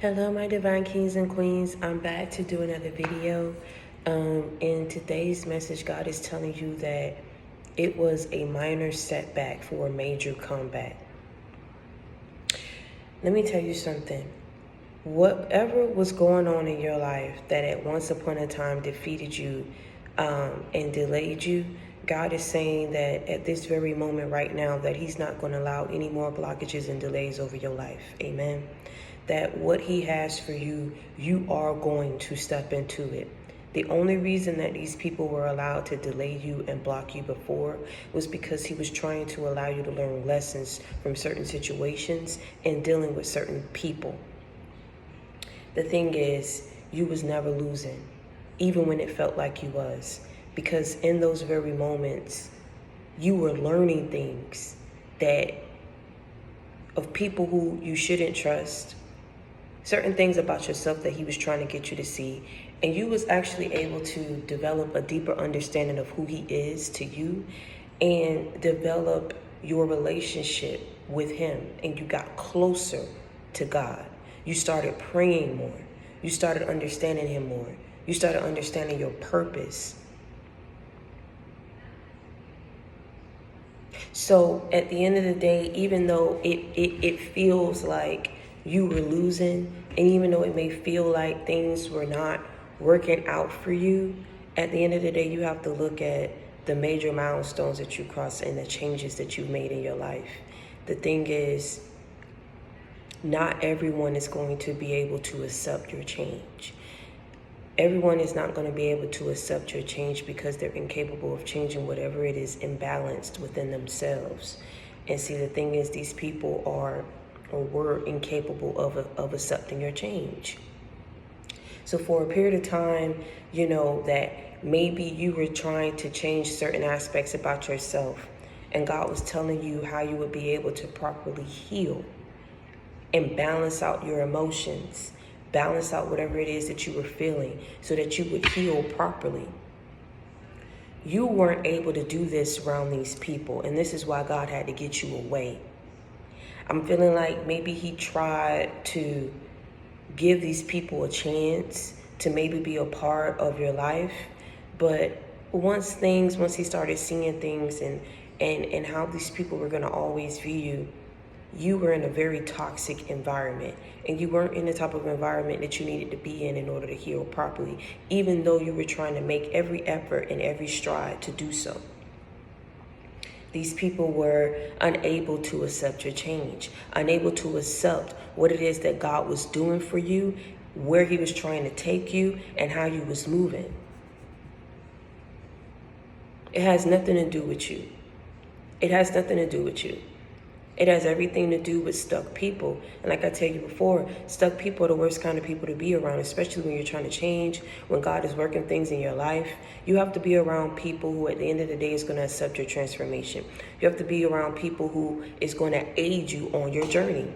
Hello, my divine kings and queens. I'm back to do another video. In today's message, God is telling you that it was a minor setback for a major comeback. Let me tell you something. Whatever was going on in your life that at once upon a time defeated you and delayed you, God is saying that at this very moment right now that he's not going to allow any more blockages and delays over your life. Amen. That what he has for you, you are going to step into it. The only reason that these people were allowed to delay you and block you before was because he was trying to allow you to learn lessons from certain situations and dealing with certain people. The thing is, you was never losing, even when it felt like you was. Because in those very moments, you were learning things that of people who you shouldn't trust, certain things about yourself that he was trying to get you to see, and you was actually able to develop a deeper understanding of who he is to you and develop your relationship with him, and you got closer to God. You started praying more. You started understanding him more. You started understanding your purpose. So at the end of the day, even though it feels like you were losing, and even though it may feel like things were not working out for you, at the end of the day, you have to look at the major milestones that you crossed and the changes that you've made in your life. The thing is, not everyone is going to be able to accept your change. Everyone is not going to be able to accept your change because they're incapable of changing whatever it is imbalanced within themselves. And see, the thing is, these people are or were incapable of accepting your change. So for a period of time, you know, that maybe you were trying to change certain aspects about yourself, and God was telling you how you would be able to properly heal and balance out your emotions, balance out whatever it is that you were feeling so that you would heal properly. You weren't able to do this around these people, and this is why God had to get you away. I'm feeling like maybe he tried to give these people a chance to maybe be a part of your life, but once he started seeing things and how these people were going to always view you, you were in a very toxic environment, and you weren't in the type of environment that you needed to be in order to heal properly, even though you were trying to make every effort and every stride to do so. These people were unable to accept your change, unable to accept what it is that God was doing for you, where he was trying to take you, and how you was moving. It has nothing to do with you. It has nothing to do with you. It has everything to do with stuck people. And like I tell you before, stuck people are the worst kind of people to be around, especially when you're trying to change, when God is working things in your life. You have to be around people who at the end of the day is going to accept your transformation. You have to be around people who is going to aid you on your journey.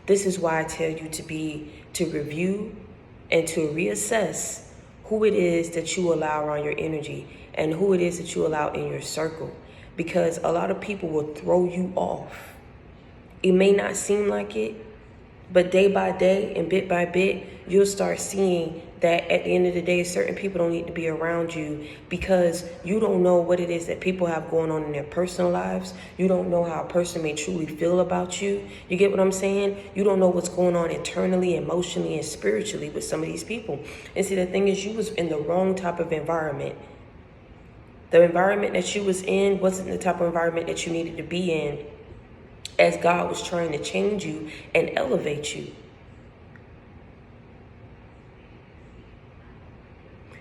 This is why I tell you to review and to reassess who it is that you allow around your energy and who it is that you allow in your circle. Because a lot of people will throw you off. It may not seem like it, but day by day and bit by bit, you'll start seeing that at the end of the day, certain people don't need to be around you because you don't know what it is that people have going on in their personal lives. You don't know how a person may truly feel about you. You get what I'm saying? You don't know what's going on internally, emotionally, and spiritually with some of these people. And see, the thing is, you was in the wrong type of environment. The environment that you was in wasn't the type of environment that you needed to be in as God was trying to change you and elevate you.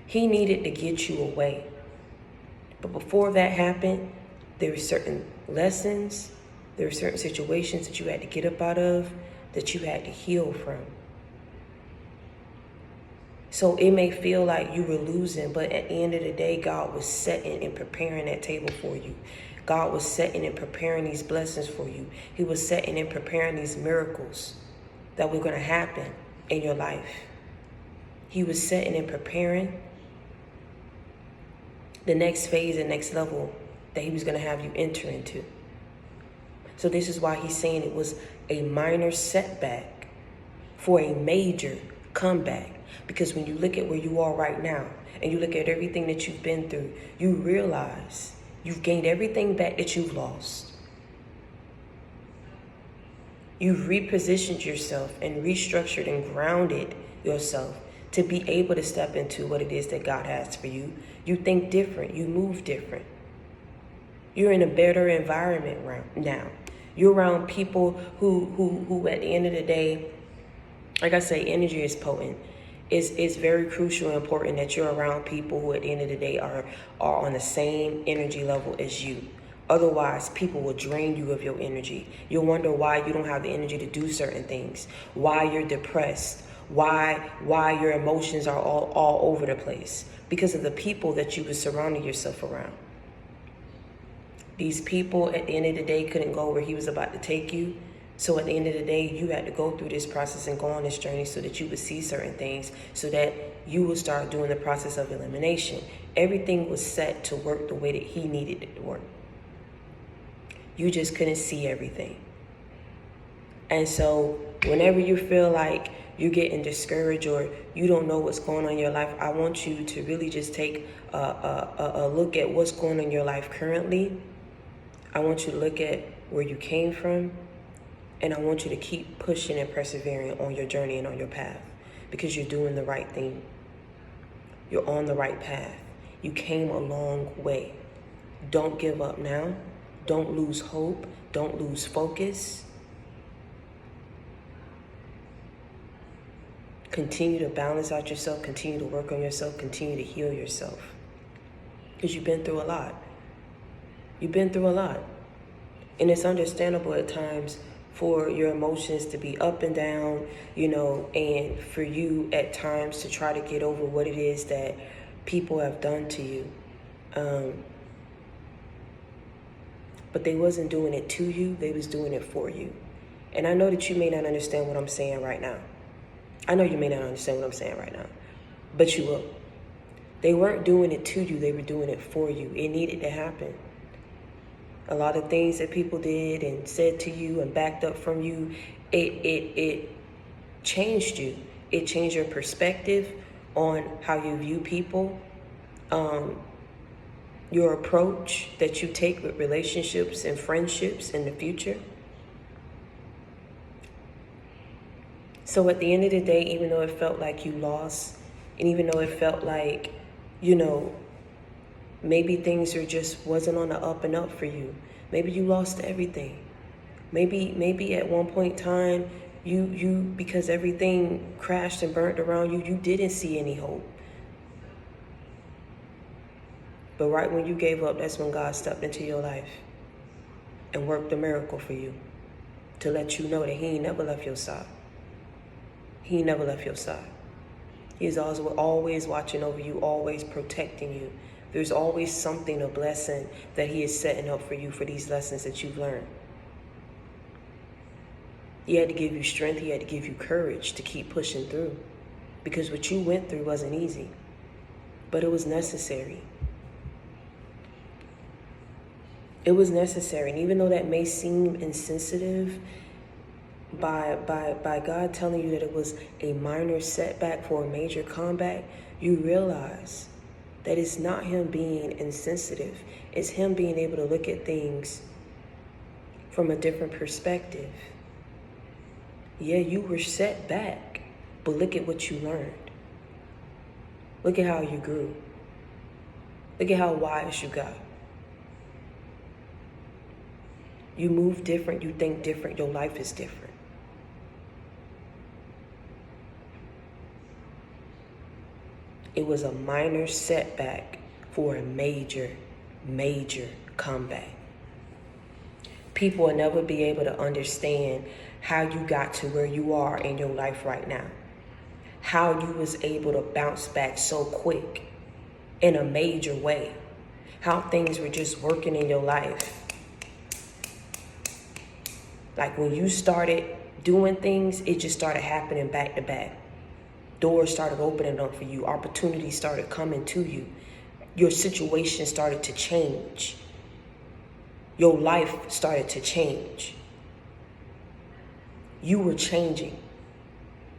He needed to get you away. But before that happened, there were certain lessons, there were certain situations that you had to get up out of, that you had to heal from. So it may feel like you were losing, but at the end of the day, God was setting and preparing that table for you. God was setting and preparing these blessings for you. He was setting and preparing these miracles that were going to happen in your life. He was setting and preparing the next phase and next level that he was going to have you enter into. So this is why he's saying it was a minor setback for a major comeback. Because when you look at where you are right now and you look at everything that you've been through, you realize you've gained everything back that you've lost. You've repositioned yourself and restructured and grounded yourself to be able to step into what it is that God has for you. You think different. You move different. You're in a better environment now. You're around people who at the end of the day, like I say, energy is potent. It's very crucial and important that you're around people who at the end of the day are on the same energy level as you. Otherwise, people will drain you of your energy. You'll wonder why you don't have the energy to do certain things, why you're depressed, why your emotions are all over the place, because of the people that you were surrounding yourself around. These people at the end of the day couldn't go where he was about to take you. So at the end of the day, you had to go through this process and go on this journey so that you would see certain things, so that you would start doing the process of elimination. Everything was set to work the way that he needed it to work. You just couldn't see everything. And so whenever you feel like you're getting discouraged or you don't know what's going on in your life, I want you to really just take a look at what's going on in your life currently. I want you to look at where you came from. And I want you to keep pushing and persevering on your journey and on your path, because you're doing the right thing. You're on the right path. You came a long way. Don't give up now. Don't lose hope. Don't lose focus. Continue to balance out yourself. Continue to work on yourself. Continue to heal yourself. Because you've been through a lot. You've been through a lot. And it's understandable at times for your emotions to be up and down, and for you at times to try to get over what it is that people have done to you. But they wasn't doing it to you, they was doing it for you. And I know that you may not understand what I'm saying right now. I know you may not understand what I'm saying right now, but you will. They weren't doing it to you, they were doing it for you. It needed to happen. A lot of things that people did and said to you and backed up from you, it changed you. It changed your perspective on how you view people, your approach that you take with relationships and friendships in the future. So at the end of the day, even though it felt like you lost, and even though it felt like, maybe things just wasn't on the up and up for you. Maybe you lost everything. Maybe at one point in time, you because everything crashed and burnt around you, you didn't see any hope. But right when you gave up, that's when God stepped into your life and worked a miracle for you to let you know that he ain't never left your side. He ain't never left your side. He's always watching over you, always protecting you. There's always something, a blessing that he is setting up for you for these lessons that you've learned. He had to give you strength. He had to give you courage to keep pushing through, because what you went through wasn't easy, but it was necessary. It was necessary. And even though that may seem insensitive, by God telling you that it was a minor setback for a major comeback, you realize that it's not him being insensitive. It's him being able to look at things from a different perspective. Yeah, you were set back, but look at what you learned. Look at how you grew. Look at how wise you got. You move different, you think different, your life is different. It was a minor setback for a major, major comeback. People will never be able to understand how you got to where you are in your life right now. How you was able to bounce back so quick in a major way. How things were just working in your life. Like when you started doing things, it just started happening back to back. Doors started opening up for you. Opportunities started coming to you. Your situation started to change. Your life started to change. you were changing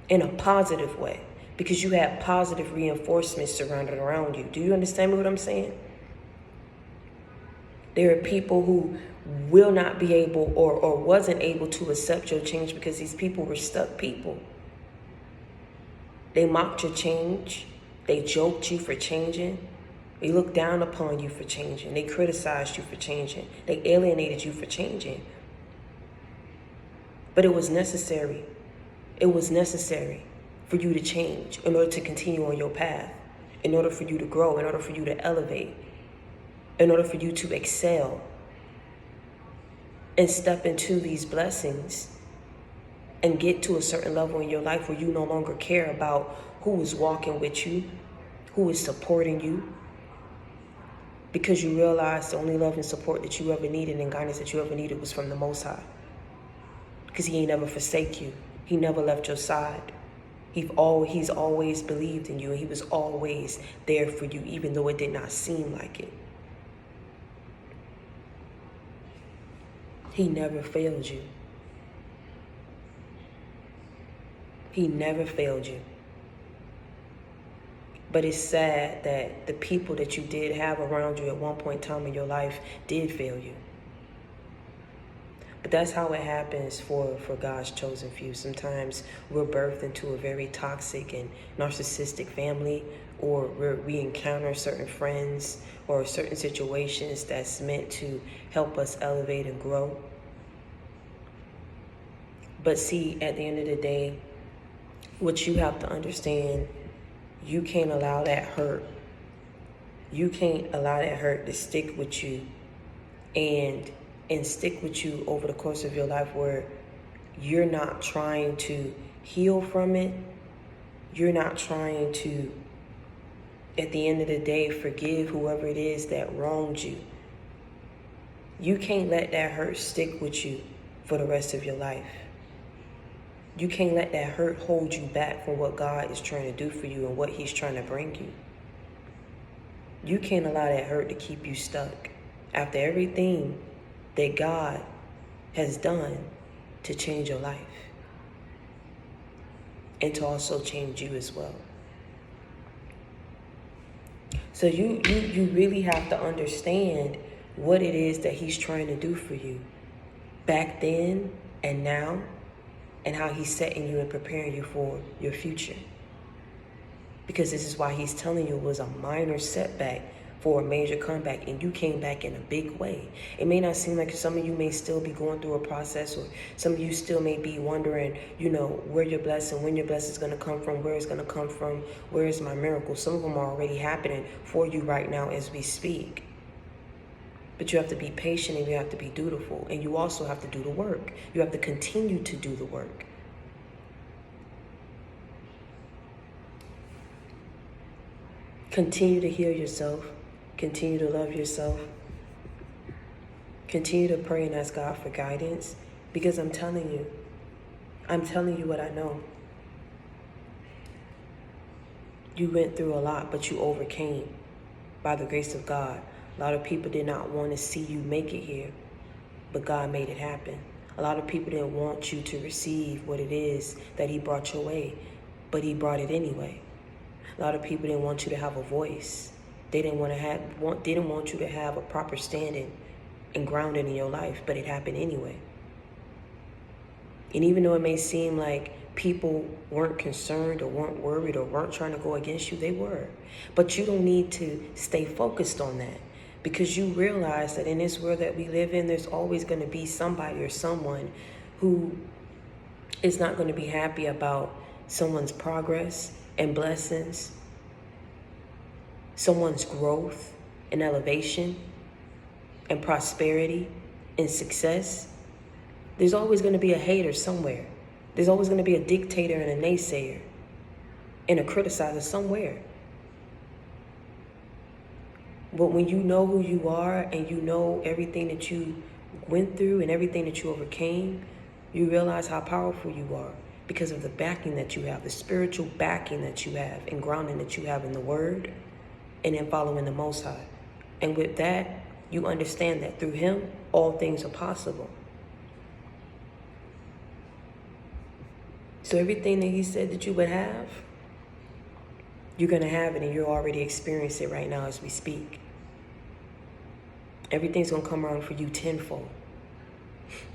in a positive way because you had positive reinforcements surrounded around you. Do you understand what I'm saying? There are people who will not be able or wasn't able to accept your change because these people were stuck people. They mocked your change. They joked you for changing. They looked down upon you for changing. They criticized you for changing. They alienated you for changing. But it was necessary. It was necessary for you to change in order to continue on your path, in order for you to grow, in order for you to elevate, in order for you to excel and step into these blessings and get to a certain level in your life where you no longer care about who is walking with you, who is supporting you, because you realize the only love and support that you ever needed and guidance that you ever needed was from the Most High. Because he ain't never forsake you. He never left your side. He's always believed in you, and he was always there for you, even though it did not seem like it. He never failed you. He never failed you. But it's sad that the people that you did have around you at one point in time in your life did fail you. But that's how it happens for God's chosen few. Sometimes we're birthed into a very toxic and narcissistic family, or we encounter certain friends or certain situations that's meant to help us elevate and grow. But see, at the end of the day, what you have to understand, you can't allow that hurt. You can't allow that hurt to stick with you and stick with you over the course of your life, where you're not trying to heal from it. You're not trying to, at the end of the day, forgive whoever it is that wronged you. You can't let that hurt stick with you for the rest of your life. You can't let that hurt hold you back from what God is trying to do for you and what he's trying to bring you. You can't allow that hurt to keep you stuck after everything that God has done to change your life and to also change you as well. So you really have to understand what it is that he's trying to do for you back then and now, and how he's setting you and preparing you for your future. Because this is why he's telling you it was a minor setback for a major comeback, and you came back in a big way. It may not seem like some of you may still be going through a process, or some of you still may be wondering, where your blessing, when your blessing is going to come from, where it's going to come from, where is my miracle? Some of them are already happening for you right now as we speak. But you have to be patient, and you have to be dutiful, and you also have to do the work. You have to continue to do the work. Continue to heal yourself. Continue to love yourself. Continue to pray and ask God for guidance, because I'm telling you what I know. You went through a lot, but you overcame by the grace of God. A lot of people did not want to see you make it here, but God made it happen. A lot of people didn't want you to receive what it is that he brought your way, but he brought it anyway. A lot of people didn't want you to have a voice. They didn't want you to have a proper standing and grounding in your life, but it happened anyway. And even though it may seem like people weren't concerned or weren't worried or weren't trying to go against you, they were. But you don't need to stay focused on that, because you realize that in this world that we live in, there's always going to be somebody or someone who is not going to be happy about someone's progress and blessings, someone's growth and elevation and prosperity and success. There's always going to be a hater somewhere. There's always going to be a dictator and a naysayer and a criticizer somewhere. But when you know who you are and you know everything that you went through and everything that you overcame, you realize how powerful you are because of the backing that you have, the spiritual backing that you have and grounding that you have in the Word and in following the Most High. And with that, you understand that through Him, all things are possible. So everything that he said that you would have, you're going to have it, and you're already experiencing it right now as we speak. Everything's going to come around for you tenfold.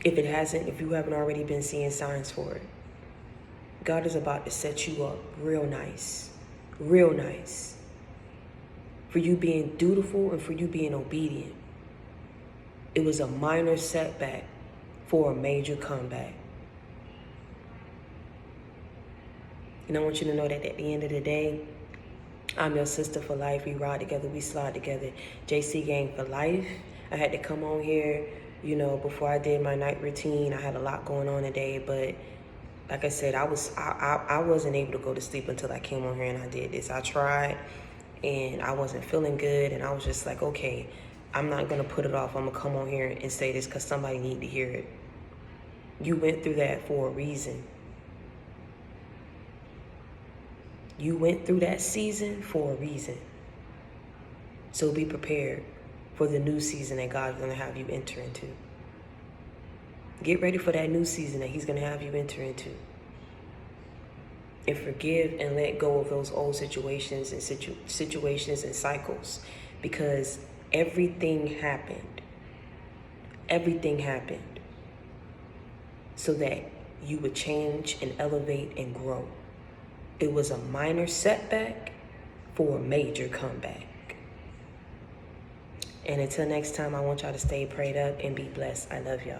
If you haven't already been seeing signs for it. God is about to set you up real nice. Real nice. For you being dutiful and for you being obedient. It was a minor setback for a major comeback. And I want you to know that at the end of the day, I'm your sister for life. We ride together, we slide together. JC Gang for life. I had to come on here, before I did my night routine. I had a lot going on today, but like I said, I wasn't able to go to sleep until I came on here and I did this. I tried and I wasn't feeling good, and I was just like, okay, I'm not gonna put it off. I'm gonna come on here and say this because somebody need to hear it. You went through that for a reason. You went through that season for a reason. So be prepared for the new season that God's going to have you enter into. Get ready for that new season that he's going to have you enter into. And forgive and let go of those old situations and situations and cycles, because everything happened. Everything happened so that you would change and elevate and grow. It was a minor setback for a major comeback. And until next time, I want y'all to stay prayed up and be blessed. I love y'all.